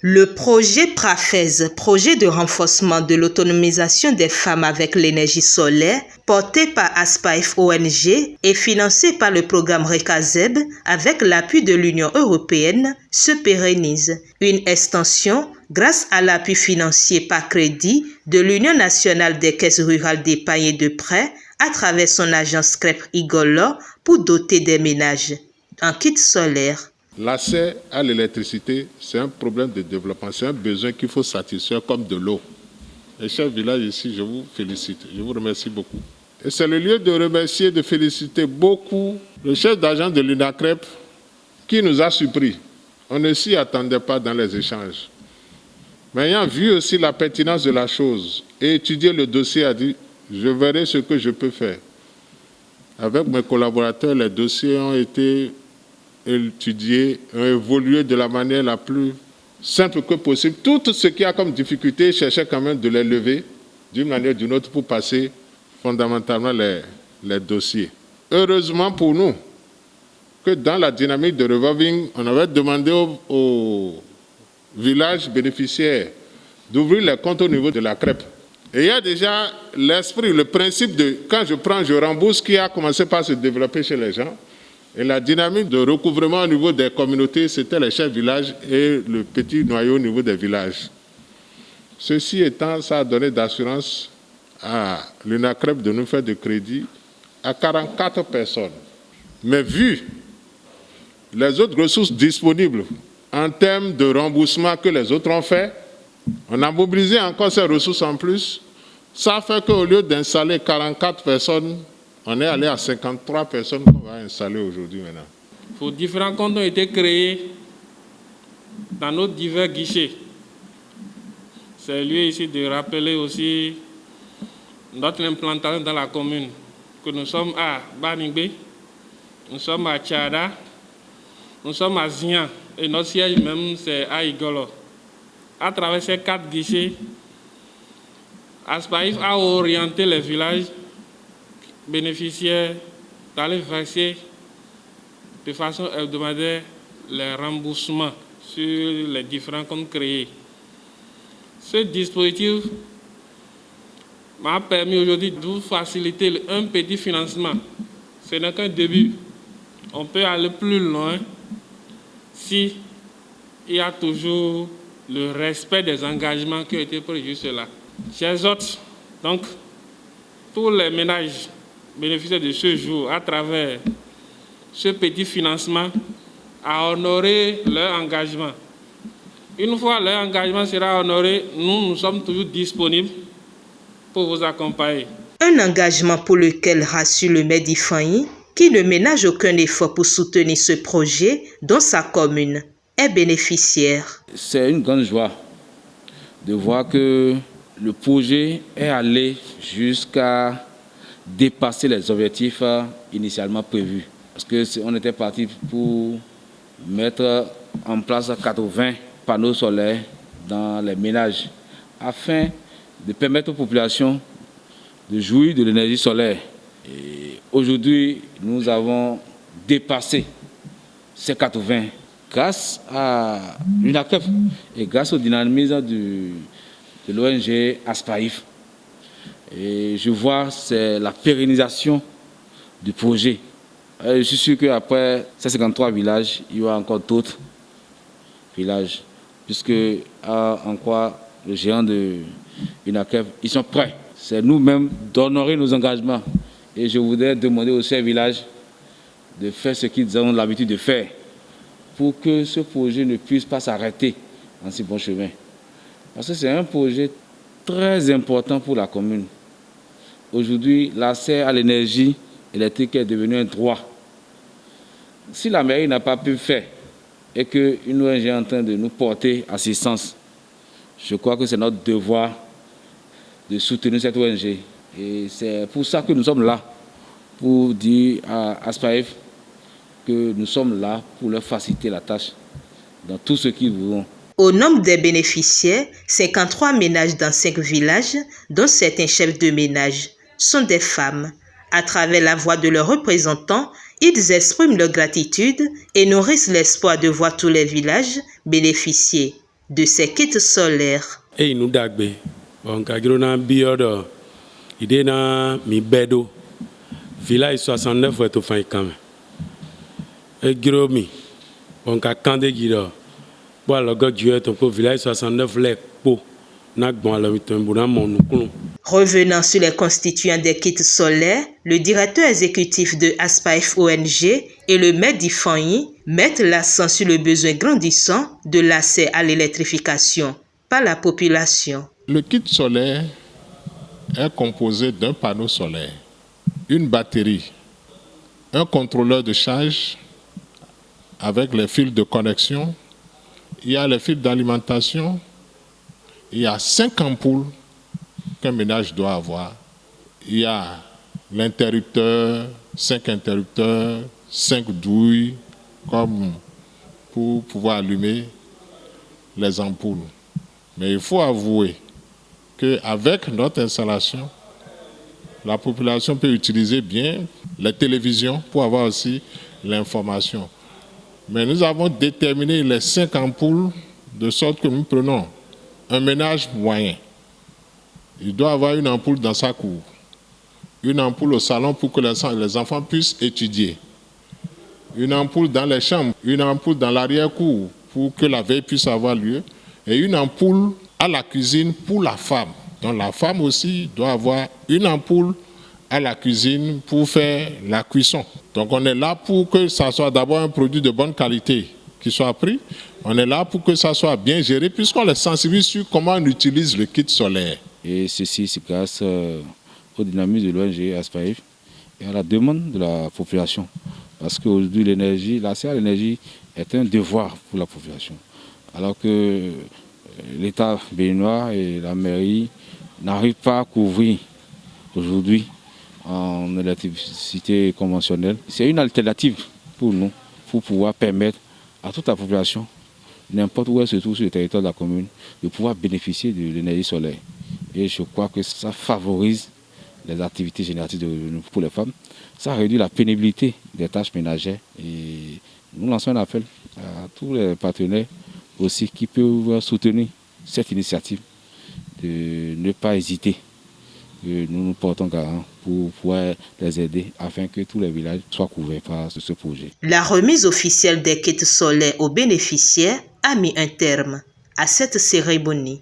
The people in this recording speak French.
Le projet PRAFES, projet de renforcement de l'autonomisation des femmes avec l'énergie solaire, porté par Aspaif ONG et financé par le programme RECASEB avec l'appui de l'Union européenne, se pérennise. Une extension grâce à l'appui financier par crédit de l'Union nationale des caisses rurales d'épargne et de prêts à travers son agence CREP Igolo pour doter des ménages en kit solaire. L'accès à l'électricité, c'est un problème de développement, c'est un besoin qu'il faut satisfaire comme de l'eau. Les chefs de village ici, je vous félicite, je vous remercie beaucoup. Et c'est le lieu de remercier, de féliciter beaucoup le chef d'agence de l'UNACREP qui nous a surpris. On ne s'y attendait pas dans les échanges. Mais ayant vu aussi la pertinence de la chose et étudié le dossier, a dit, je verrai ce que je peux faire. Avec mes collaborateurs, les dossiers ont été étudier, évoluer de la manière la plus simple que possible. Tout ce qui a comme difficulté, chercher quand même de les lever d'une manière ou d'une autre pour passer fondamentalement les dossiers. Heureusement pour nous que dans la dynamique de revolving, on avait demandé aux villages bénéficiaires d'ouvrir les comptes au niveau de la CREP. Et il y a déjà l'esprit, le principe de quand je prends, je rembourse qui a commencé par se développer chez les gens. Et la dynamique de recouvrement au niveau des communautés, c'était les chefs de village et le petit noyau au niveau des villages. Ceci étant, ça a donné d'assurance à l'UNACREP de nous faire de crédit à 44 personnes. Mais vu les autres ressources disponibles en termes de remboursement que les autres ont fait, on a mobilisé encore ces ressources en plus. Ça fait qu'au lieu d'installer 44 personnes, on est allé à 53 personnes qu'on va installer aujourd'hui maintenant. Pour différents comptes ont été créés dans nos divers guichets. C'est lieu ici de rappeler aussi notre implantation dans la commune, que nous sommes à Baningbe, nous sommes à Tchada, nous sommes à Zian, et notre siège même c'est à Igolo. À travers ces 4 guichets, Aspaif a orienté les villages bénéficiaires d'aller verser de façon hebdomadaire les remboursements sur les différents comptes créés. Ce dispositif m'a permis aujourd'hui de vous faciliter un petit financement. Ce n'est qu'un début. On peut aller plus loin si il y a toujours le respect des engagements qui ont été pris jusque-là. Chers hôtes, donc, tous les ménages bénéficiaires de ce jour à travers ce petit financement à honorer leur engagement. Une fois leur engagement sera honoré, nous sommes toujours disponibles pour vous accompagner. Un engagement pour lequel rassure le maire d'Ifanyi, qui ne ménage aucun effort pour soutenir ce projet dont sa commune est bénéficiaire. C'est une grande joie de voir que le projet est allé jusqu'à dépasser les objectifs initialement prévus. Parce qu'on était parti pour mettre en place 80 panneaux solaires dans les ménages afin de permettre aux populations de jouir de l'énergie solaire. Et aujourd'hui, nous avons dépassé ces 80 grâce à l'UNACREP et grâce au dynamisme de l'ONG Aspaif. Et je vois, c'est la pérennisation du projet. Et je suis sûr qu'après ces 53 villages, il y aura encore d'autres villages, puisque en quoi le géant de l'UNACREP, ils sont prêts. C'est nous-mêmes d'honorer nos engagements. Et je voudrais demander aux chefs villages de faire ce qu'ils ont l'habitude de faire pour que ce projet ne puisse pas s'arrêter en si bon chemin. Parce que c'est un projet très important pour la commune. Aujourd'hui, l'accès à l'énergie électrique est devenu un droit. Si la mairie n'a pas pu faire et qu'une ONG est en train de nous porter assistance, je crois que c'est notre devoir de soutenir cette ONG. Et c'est pour ça que nous sommes là, pour dire à Aspaif que nous sommes là pour leur faciliter la tâche dans tout ce qu'ils voudront. Au nombre des bénéficiaires, 53 ménages dans 5 villages, dont certains chefs de ménage, sont des femmes. À travers la voix de leurs représentants, ils expriment leur gratitude et nourrissent l'espoir de voir tous les villages bénéficier. de ces kits solaires. Et nous d'agbe, on a biodo, idée na mi bedo, village 69 ou tout fin quand même. Et gros mi, on a candé guido, bon le gars du ton village 69 les po, nak bon la mitombo mon Revenant sur les constituants des kits solaires, le directeur exécutif de ASPAEF ONG et le maire d'Ifanyi mettent l'accent sur le besoin grandissant de l'accès à l'électrification par la population. Le kit solaire est composé d'un panneau solaire, une batterie, un contrôleur de charge avec les fils de connexion, il y a les fils d'alimentation, il y a 5 ampoules qu'un ménage doit avoir. Il y a l'interrupteur, 5 interrupteurs, 5 douilles, comme pour pouvoir allumer les ampoules. Mais il faut avouer qu'avec notre installation, la population peut utiliser bien les télévisions pour avoir aussi l'information. Mais nous avons déterminé les 5 ampoules de sorte que nous prenons un ménage moyen. Il doit avoir une ampoule dans sa cour, une ampoule au salon pour que les enfants puissent étudier, une ampoule dans les chambres, une ampoule dans l'arrière-cour pour que la veille puisse avoir lieu, et une ampoule à la cuisine pour la femme. Donc la femme aussi doit avoir une ampoule à la cuisine pour faire la cuisson. Donc on est là pour que ça soit d'abord un produit de bonne qualité qui soit pris. On est là pour que ça soit bien géré puisqu'on les sensibilise sur comment on utilise le kit solaire. Et ceci, c'est grâce au dynamisme de l'ONG ASPAEF et à la demande de la population. Parce qu'aujourd'hui, l'accès à l'énergie est un devoir pour la population. Alors que l'État béninois et la mairie n'arrivent pas à couvrir aujourd'hui en électricité conventionnelle. C'est une alternative pour nous, pour pouvoir permettre à toute la population, n'importe où elle se trouve sur le territoire de la commune, de pouvoir bénéficier de l'énergie solaire. Et je crois que ça favorise les activités génératives pour les femmes. Ça réduit la pénibilité des tâches ménagères. Et nous lançons un appel à tous les partenaires aussi qui peuvent soutenir cette initiative, de ne pas hésiter. Nous nous portons garant pour pouvoir les aider afin que tous les villages soient couverts par ce projet. La remise officielle des kits solaires aux bénéficiaires a mis un terme à cette cérémonie.